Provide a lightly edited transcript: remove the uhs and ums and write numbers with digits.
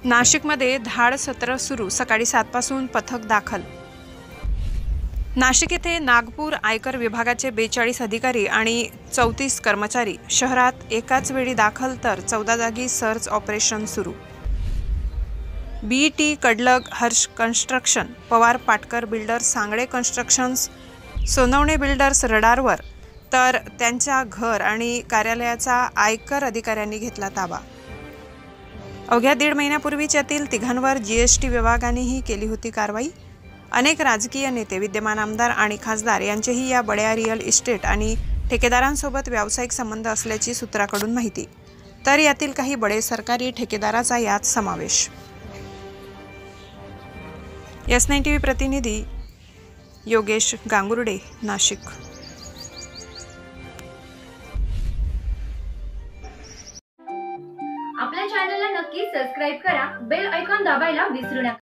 नाशिकमध्ये धाड सत्र सुरू, सकाळी 7 पासून पथक दाखल। नाशिक येथे नागपूर आयकर विभागाचे 42 अधिकारी आणि 34 कर्मचारी शहरात एकाच वेळी दाखल, तर 14 जागी सर्च ऑपरेशन सुरू। BT Kadlag Harsh construction, Pawar Patkar builders, Sangle constructions, Sonawane builders रडारवर, तर त्यांच्या घर आणि कार्यालयाचा आयकर अधिकाऱ्यांनी घेतला ताबा। अवघ्या 1.5 महिन्यापूर्वीच यातील तिघांवर GST विभागानेही केली होती कारवाई। अनेक राजकीय नेते, विद्यमान आमदार आणि खासदार यांचेही या बड्या रिअल इस्टेट आणि ठेकेदारांसोबत व्यावसायिक संबंध असल्याची सूत्राकडून माहिती, तर यातील काही बडे सरकारी ठेकेदाराचा यात समावेश। S9 TV प्रतिनिधी योगेश गांगुर्डे, नाशिक। आपल्या चॅनलला नक्की सबस्क्राइब करा, बेल आयकॉन दाबायला विसरू नका।